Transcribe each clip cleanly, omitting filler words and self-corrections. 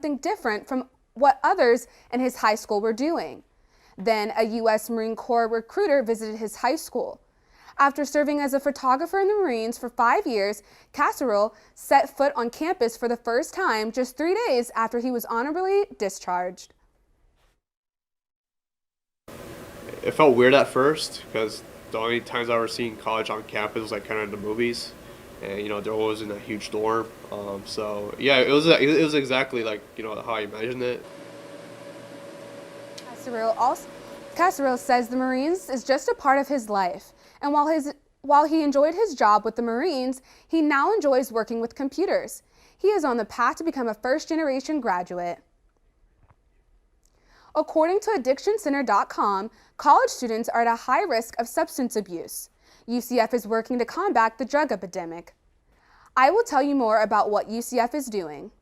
something different from what others in his high school were doing. Then a U.S. Marine Corps recruiter visited his high school. After serving as a photographer in the Marines for 5 years, Casserole set foot on campus for the first time just 3 days after he was honorably discharged. It felt weird at first because the only times I ever seen college on campus was like kind of in the movies, and they're always in a huge dorm. So yeah, it was exactly like how I imagined it. Casserole says the Marines is just a part of his life, and while he enjoyed his job with the Marines, he now enjoys working with computers. He is on the path to become a first-generation graduate. According to AddictionCenter.com, college students are at a high risk of substance abuse. UCF is working to combat the drug epidemic. I will tell you more about what UCF is doing.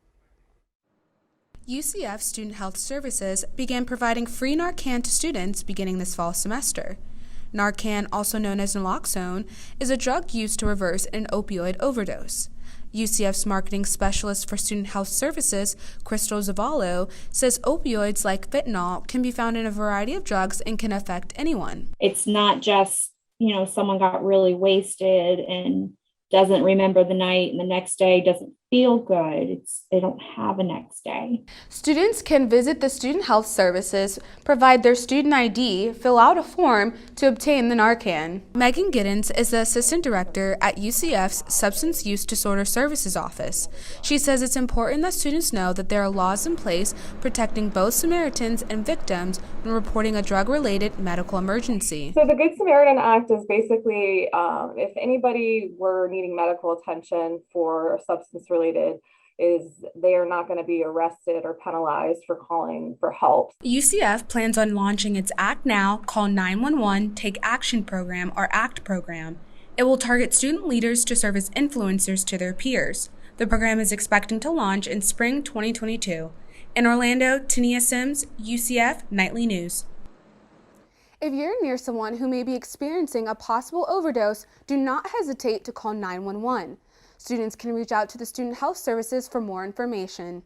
UCF Student Health Services began providing free Narcan to students beginning this fall semester. Narcan, also known as naloxone, is a drug used to reverse an opioid overdose. UCF's marketing specialist for student health services, Crystal Zavallo, says opioids like fentanyl can be found in a variety of drugs and can affect anyone. It's not just, someone got really wasted and doesn't remember the night and the next day doesn't feel good. They don't have a next day. Students can visit the Student Health Services, provide their student ID, fill out a form to obtain the Narcan. Megan Giddens is the Assistant Director at UCF's Substance Use Disorder Services Office. She says it's important that students know that there are laws in place protecting both Samaritans and victims when reporting a drug-related medical emergency. So the Good Samaritan Act is basically if anybody were needing medical attention for substance-related, they are not going to be arrested or penalized for calling for help. UCF plans on launching its Act Now, Call 911, Take Action program, or ACT program. It will target student leaders to serve as influencers to their peers. The program is expecting to launch in spring 2022. In Orlando, Tania Sims, UCF Nightly News. If you're near someone who may be experiencing a possible overdose, do not hesitate to call 911. Students can reach out to the Student Health Services for more information.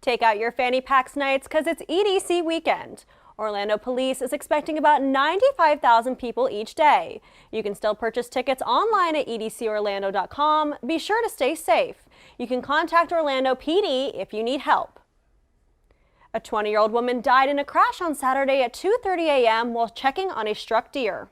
Take out your fanny packs nights because it's EDC weekend. Orlando Police is expecting about 95,000 people each day. You can still purchase tickets online at edcorlando.com. Be sure to stay safe. You can contact Orlando PD if you need help. A 20-year-old woman died in a crash on Saturday at 2:30 a.m. while checking on a struck deer.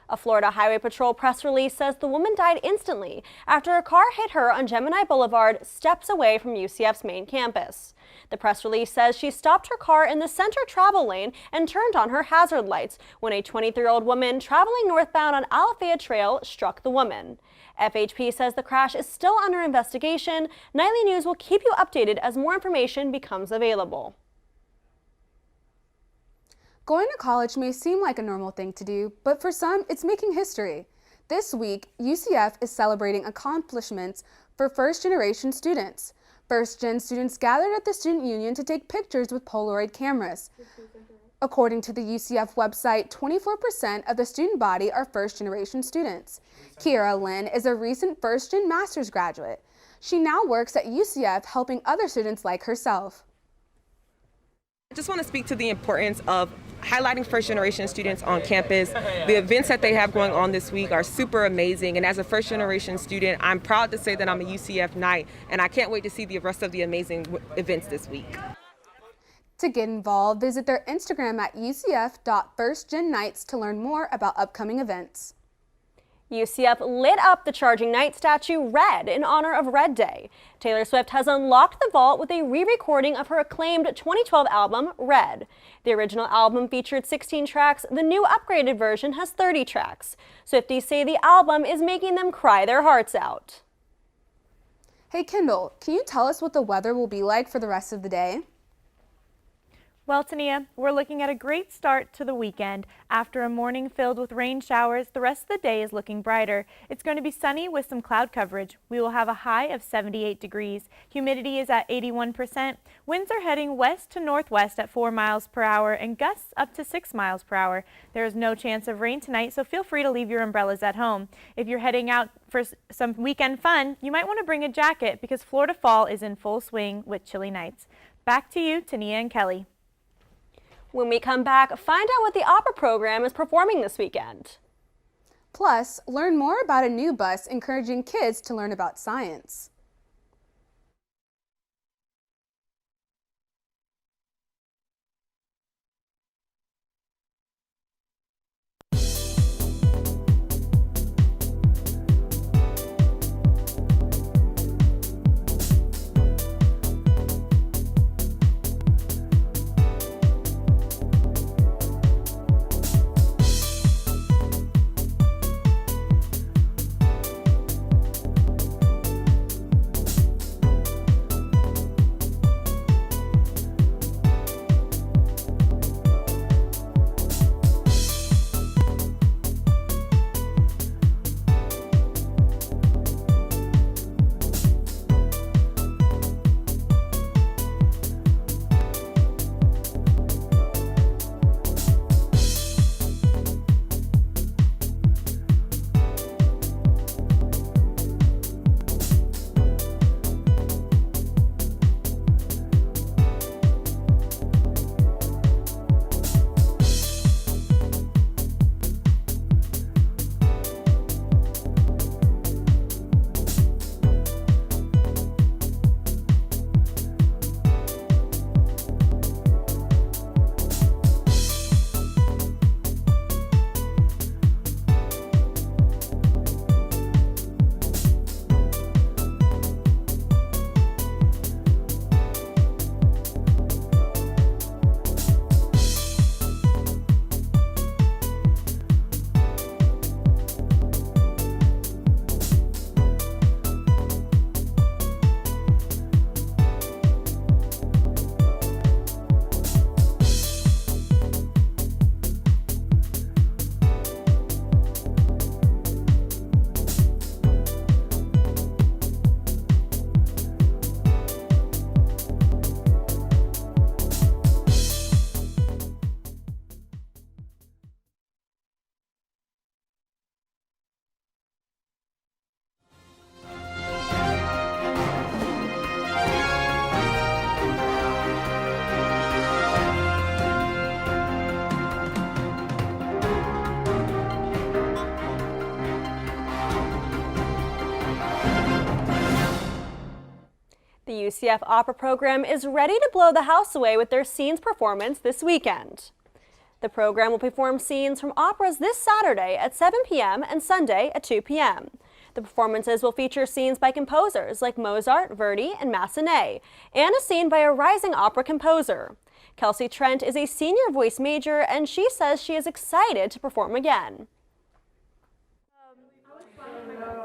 A Florida Highway Patrol press release says the woman died instantly after a car hit her on Gemini Boulevard, steps away from UCF's main campus. The press release says she stopped her car in the center travel lane and turned on her hazard lights when a 23-year-old woman traveling northbound on Alafaya Trail struck the woman. FHP says the crash is still under investigation. Nightly News will keep you updated as more information becomes available. Going to college may seem like a normal thing to do, but for some, it's making history. This week, UCF is celebrating accomplishments for first-generation students. First-gen students gathered at the Student Union to take pictures with Polaroid cameras. According to the UCF website, 24% of the student body are first-generation students. Kiera Lynn is a recent first-gen master's graduate. She now works at UCF helping other students like herself. I just want to speak to the importance of highlighting first-generation students on campus. The events that they have going on this week are super amazing, and as a first-generation student, I'm proud to say that I'm a UCF Knight, and I can't wait to see the rest of the amazing events this week. To get involved, visit their Instagram at ucf.firstgennights to learn more about upcoming events. UCF lit up the Charging Knight statue red in honor of Red Day. Taylor Swift has unlocked the vault with a re-recording of her acclaimed 2012 album, Red. The original album featured 16 tracks. The new upgraded version has 30 tracks. Swifties say the album is making them cry their hearts out. Hey Kendall, can you tell us what the weather will be like for the rest of the day? Well, Tania, we're looking at a great start to the weekend. After a morning filled with rain showers, the rest of the day is looking brighter. It's going to be sunny with some cloud coverage. We will have a high of 78 degrees. Humidity is at 81%. Winds are heading west to northwest at 4 miles per hour and gusts up to 6 miles per hour. There is no chance of rain tonight, so feel free to leave your umbrellas at home. If you're heading out for some weekend fun, you might want to bring a jacket because Florida fall is in full swing with chilly nights. Back to you, Tania and Kelly. When we come back, find out what the opera program is performing this weekend. Plus, learn more about a new bus encouraging kids to learn about science. The UCF Opera program is ready to blow the house away with their Scenes performance this weekend. The program will perform scenes from operas this Saturday at 7 p.m. and Sunday at 2 p.m. The performances will feature scenes by composers like Mozart, Verdi, and Massenet, and a scene by a rising opera composer. Kelsey Trent is a senior voice major, and she says she is excited to perform again.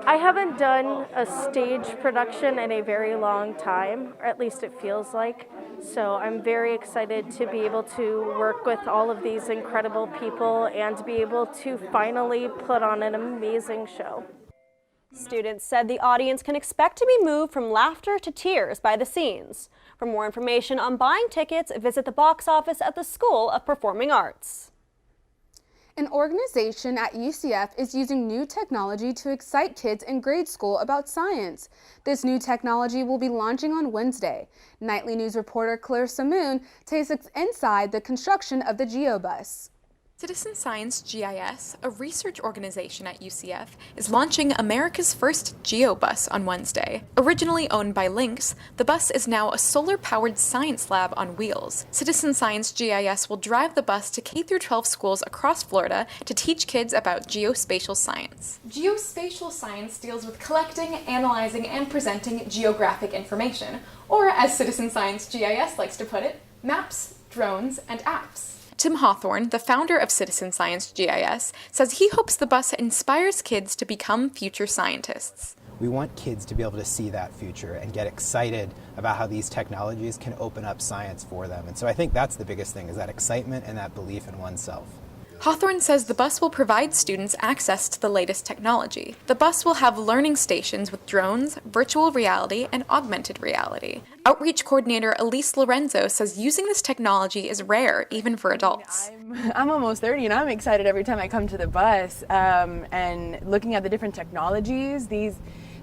I haven't done a stage production in a very long time, or at least it feels like. So I'm very excited to be able to work with all of these incredible people and to be able to finally put on an amazing show. Students said the audience can expect to be moved from laughter to tears by the scenes. For more information on buying tickets, visit the box office at the School of Performing Arts. An organization at UCF is using new technology to excite kids in grade school about science. This new technology will be launching on Wednesday. Nightly News reporter Clara Samoon takes us inside the construction of the GeoBus. Citizen Science GIS, a research organization at UCF, is launching America's first GeoBus on Wednesday. Originally owned by Lynx, the bus is now a solar-powered science lab on wheels. Citizen Science GIS will drive the bus to K-12 schools across Florida to teach kids about geospatial science. Geospatial science deals with collecting, analyzing, and presenting geographic information, or as Citizen Science GIS likes to put it, maps, drones, and apps. Tim Hawthorne, the founder of Citizen Science GIS, says he hopes the bus inspires kids to become future scientists. We want kids to be able to see that future and get excited about how these technologies can open up science for them. And so I think that's the biggest thing, is that excitement and that belief in oneself. Hawthorne says the bus will provide students access to the latest technology. The bus will have learning stations with drones, virtual reality, and augmented reality. Outreach coordinator Elise Lorenzo says using this technology is rare, even for adults. I'm almost 30 and I'm excited every time I come to the bus, and looking at the different technologies.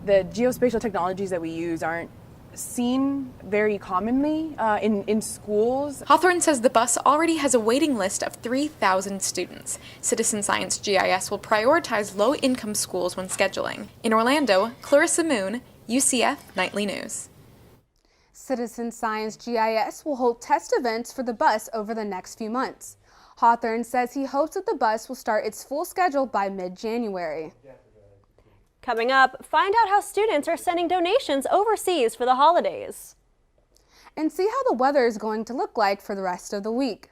The geospatial technologies that we use aren't seen very commonly in schools. Hawthorne says the bus already has a waiting list of 3,000 students. Citizen Science GIS will prioritize low-income schools when scheduling. In Orlando, Clarissa Moon, UCF Nightly News. Citizen Science GIS will hold test events for the bus over the next few months. Hawthorne says he hopes that the bus will start its full schedule by mid-January. Coming up, find out how students are sending donations overseas for the holidays. And see how the weather is going to look like for the rest of the week.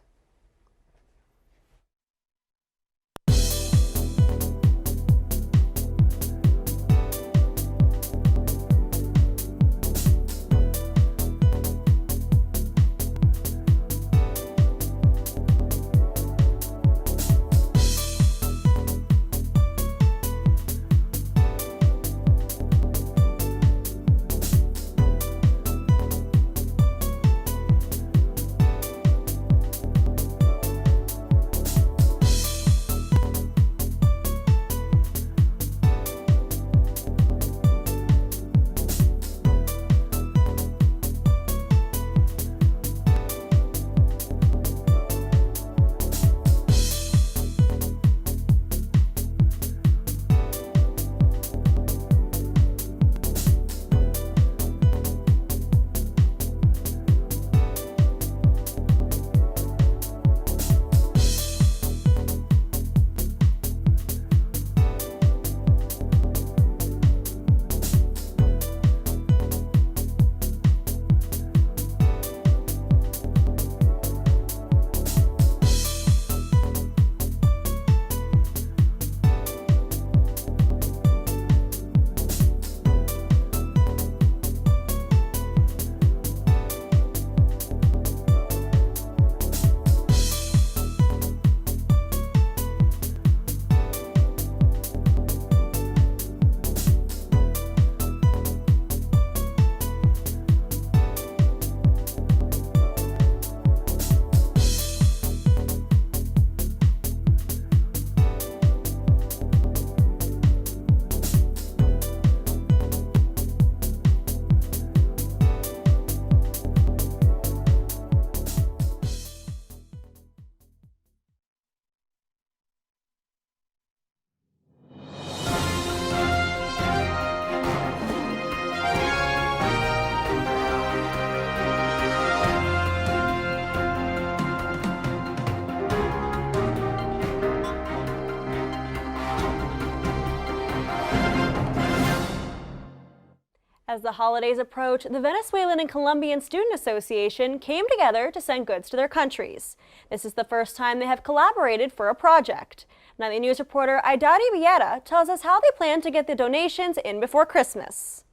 As the holidays approach, the Venezuelan and Colombian Student Association came together to send goods to their countries. This is the first time they have collaborated for a project. Nightly News reporter Aidari Riera tells us how they plan to get the donations in before Christmas.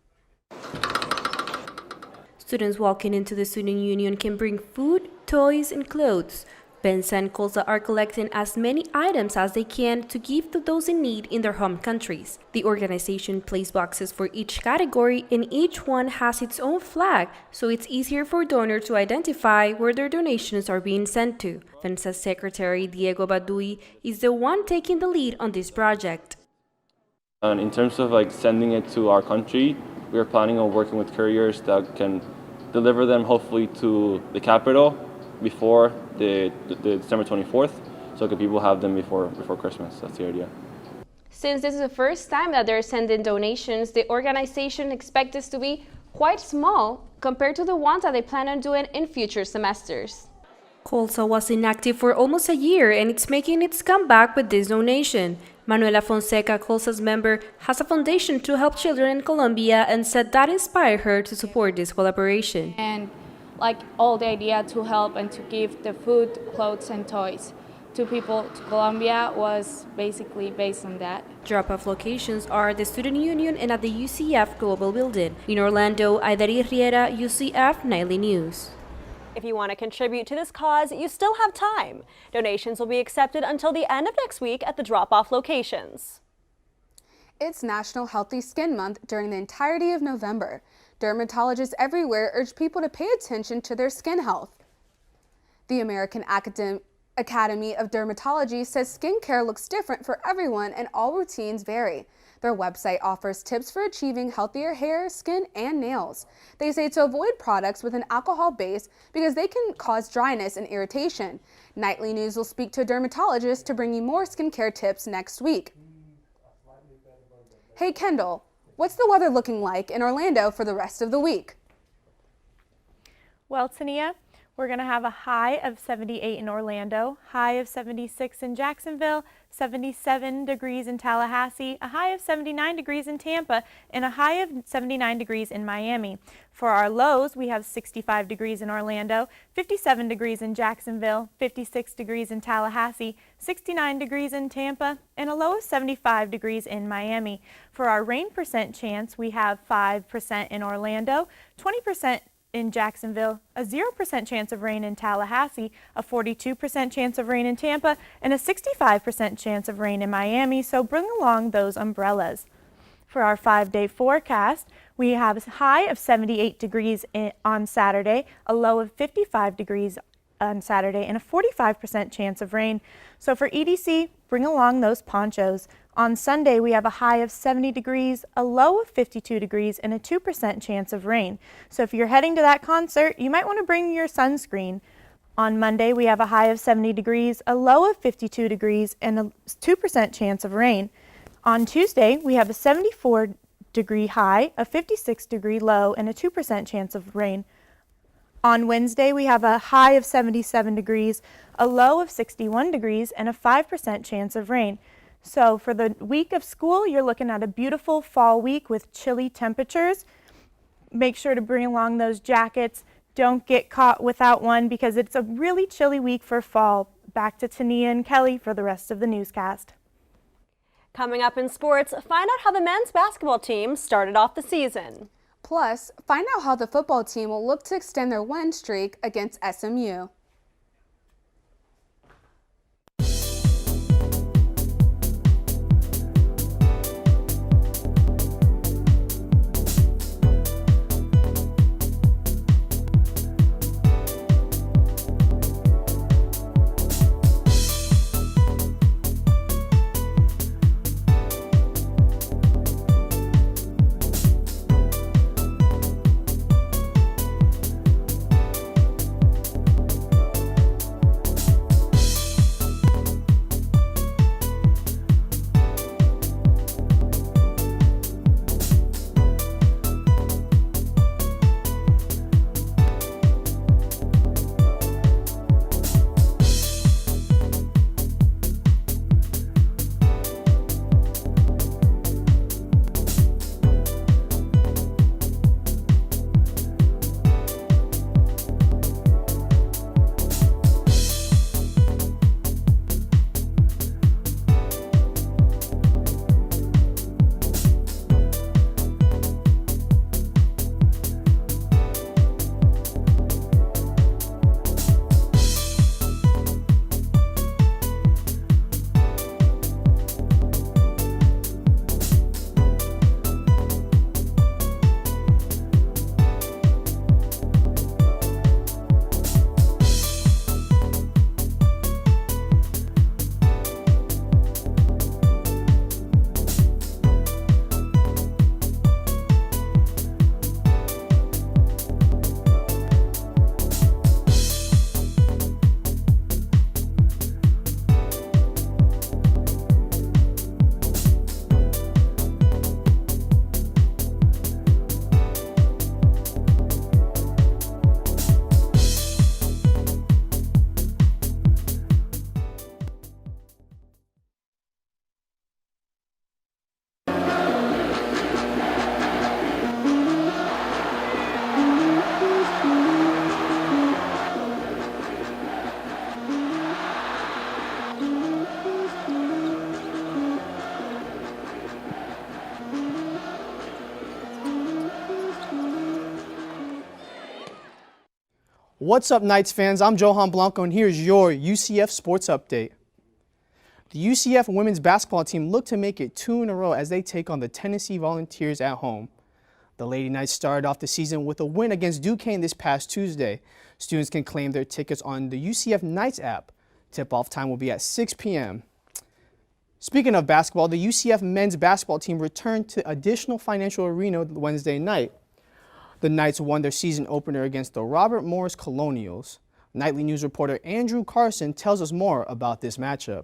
Students walking into the student union can bring food, toys, and clothes. Benza and Colza are collecting as many items as they can to give to those in need in their home countries. The organization placed boxes for each category, and each one has its own flag, so it's easier for donors to identify where their donations are being sent to. Benza's secretary, Diego Badui, is the one taking the lead on this project. And in terms of sending it to our country, we are planning on working with couriers that can deliver them hopefully to the capital before the December 24th, so that people have them before Christmas. That's the idea. Since this is the first time that they're sending donations, the organization expects this to be quite small compared to the ones that they plan on doing in future semesters. Colza was inactive for almost a year, and it's making its comeback with this donation. Manuela Fonseca, Colza's member, has a foundation to help children in Colombia and said that inspired her to support this collaboration. And all the idea to help and to give the food, clothes, and toys two people to Colombia was basically based on that. Drop-off locations are at the Student Union and at the UCF Global Building. In Orlando, Aidari, Riera, UCF Knightly News. If you want to contribute to this cause, you still have time. Donations will be accepted until the end of next week at the drop-off locations. It's National Healthy Skin Month during the entirety of November. Dermatologists everywhere urge people to pay attention to their skin health. The American Academy of Dermatology says skincare looks different for everyone and all routines vary. Their website offers tips for achieving healthier hair, skin, and nails. They say to avoid products with an alcohol base because they can cause dryness and irritation. Nightly News will speak to a dermatologist to bring you more skincare tips next week. Hey Kendall, what's the weather looking like in Orlando for the rest of the week? Well, Tania, we're going to have a high of 78 in Orlando, high of 76 in Jacksonville, 77 degrees in Tallahassee, a high of 79 degrees in Tampa, and a high of 79 degrees in Miami. For our lows, we have 65 degrees in Orlando, 57 degrees in Jacksonville, 56 degrees in Tallahassee, 69 degrees in Tampa, and a low of 75 degrees in Miami. For our rain percent chance, we have 5% in Orlando, 20% in Jacksonville, a 0% chance of rain in Tallahassee, a 42% chance of rain in Tampa, and a 65% chance of rain in Miami, so bring along those umbrellas. For our 5-day forecast, we have a high of 78 degrees on Saturday, a low of 55 degrees on Saturday, and a 45% chance of rain. So for EDC, bring along those ponchos. On Sunday, we have a high of 70 degrees, a low of 52 degrees, and a 2% chance of rain. So if you're heading to that concert, you might want to bring your sunscreen. On Monday, we have a high of 70 degrees, a low of 52 degrees, and a 2% chance of rain. On Tuesday, we have a 74-degree high, a 56-degree low, and a 2% chance of rain. On Wednesday, we have a high of 77 degrees, a low of 61 degrees, and a 5% chance of rain. So for the week of school, you're looking at a beautiful fall week with chilly temperatures. Make sure to bring along those jackets. Don't get caught without one because it's a really chilly week for fall. Back to Tania and Kelly for the rest of the newscast. Coming up in sports, find out how the men's basketball team started off the season. Plus, find out how the football team will look to extend their win streak against SMU. What's up, Knights fans? I'm Johan Blanco, and here's your UCF Sports Update. The UCF women's basketball team looked to make it 2 in a row as they take on the Tennessee Volunteers at home. The Lady Knights started off the season with a win against Duquesne this past Tuesday. Students can claim their tickets on the UCF Knights app. Tip-off time will be at 6 p.m. Speaking of basketball, the UCF men's basketball team returned to additional financial arena Wednesday night. The Knights won their season opener against the Robert Morris Colonials. Nightly News reporter Andrew Carson tells us more about this matchup.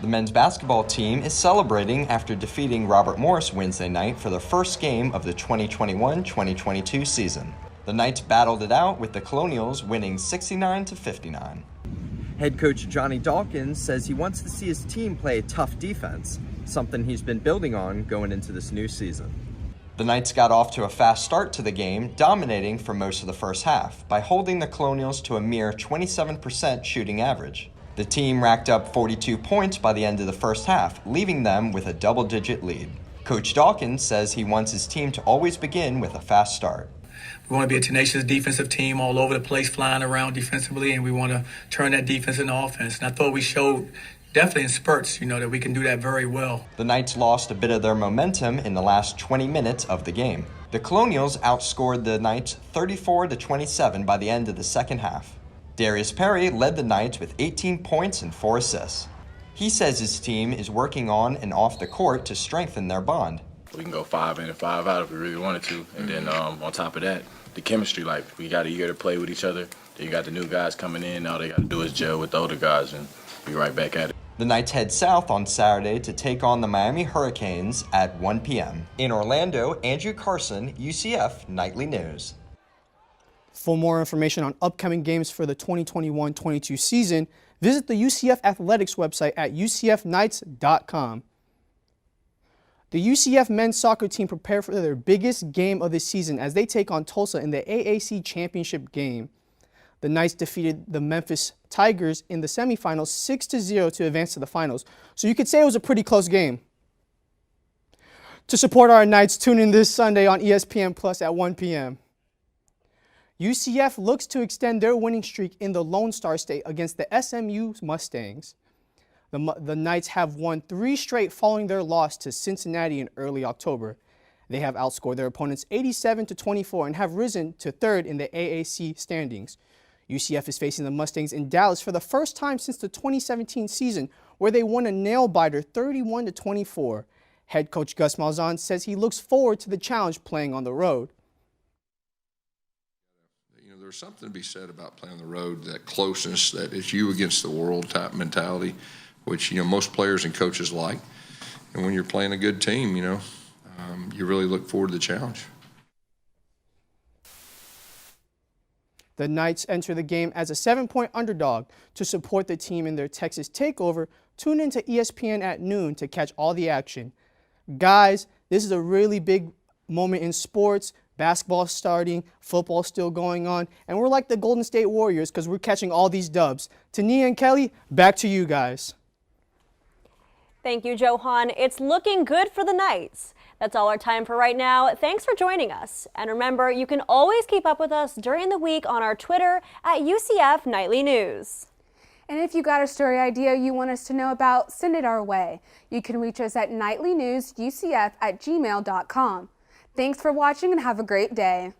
The men's basketball team is celebrating after defeating Robert Morris Wednesday night for the first game of the 2021-2022 season. The Knights battled it out with the Colonials winning 69-59. Head coach Johnny Dawkins says he wants to see his team play a tough defense, something he's been building on going into this new season. The Knights got off to a fast start to the game, dominating for most of the first half by holding the Colonials to a mere 27% shooting average. The team racked up 42 points by the end of the first half, leaving them with a double-digit lead. Coach Dawkins says he wants his team to always begin with a fast start. We want to be a tenacious defensive team all over the place, flying around defensively, and we want to turn that defense into offense. And I thought we showed definitely in spurts, that we can do that very well. The Knights lost a bit of their momentum in the last 20 minutes of the game. The Colonials outscored the Knights 34-27 by the end of the second half. Darius Perry led the Knights with 18 points and 4 assists. He says his team is working on and off the court to strengthen their bond. We can go 5 in and 5 out if we really wanted to. And then on top of that, the chemistry, we got a year to play with each other. Then you got the new guys coming in. All they got to do is gel with the older guys and be right back at it. The Knights head south on Saturday to take on the Miami Hurricanes at 1 p.m. In Orlando, Andrew Carson, UCF Nightly News. For more information on upcoming games for the 2021-22 season, visit the UCF Athletics website at ucfknights.com. The UCF men's soccer team prepared for their biggest game of the season as they take on Tulsa in the AAC championship game. The Knights defeated the Memphis Tigers in the semifinals 6-0 to advance to the finals. So you could say it was a pretty close game. To support our Knights, tune in this Sunday on ESPN Plus at 1 p.m. UCF looks to extend their winning streak in the Lone Star State against the SMU Mustangs. The Knights have won 3 straight following their loss to Cincinnati in early October. They have outscored their opponents 87-24 and have risen to 3rd in the AAC standings. UCF is facing the Mustangs in Dallas for the first time since the 2017 season, where they won a nail-biter 31-24. Head coach Gus Malzahn says he looks forward to the challenge playing on the road. There's something to be said about playing on the road, that closeness, that it's you against the world type mentality, which, most players and coaches like. And when you're playing a good team, you really look forward to the challenge. The Knights enter the game as a 7-point underdog. To support the team in their Texas takeover, tune into ESPN at noon to catch all the action. Guys, this is a really big moment in sports. Basketball starting, football still going on, and we're like the Golden State Warriors because we're catching all these dubs. Tania and Kelly, back to you guys. Thank you, Johan. It's looking good for the Knights. That's all our time for right now. Thanks for joining us. And remember, you can always keep up with us during the week on our Twitter at UCF Nightly News. And if you got a story idea you want us to know about, send it our way. You can reach us at nightlynewsucf@gmail.com. Thanks for watching and have a great day.